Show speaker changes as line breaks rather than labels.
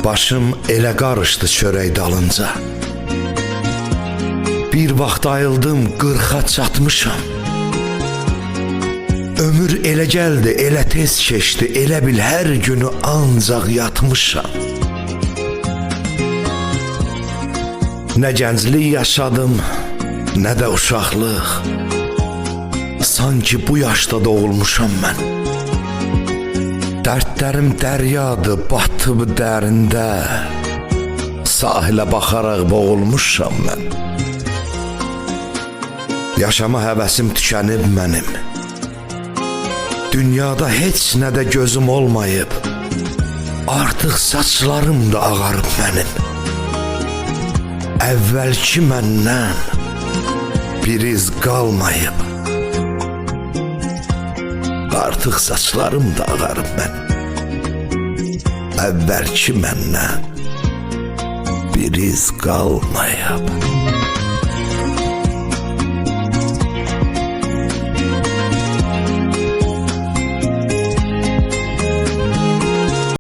Başım elə qarışdı çörək dalınca. Bir vaxt ayıldım, 40'a çatmışam. Ömür elə gəldi, elə tez keçdi, elə bil hər günü ancaq yatmışam. Nə gənclik yaşadım, nə də uşaqlıq. Sanki bu yaşda doğulmuşam mən. Dərdlərim dəryadır, batıb dərində. Sahilə baxaraq boğulmuşam mən. Yaşama həvəsim tükənib mənim. Dünyada heç nədə gözüm olmayıb. Artıq saçlarım da ağarıb mənim. Əvvəlki məndən bir iz qalmayıb. Artıq saçlarım da ağarıb mənim. Əvvəlki məndən bir iz qalmayıb.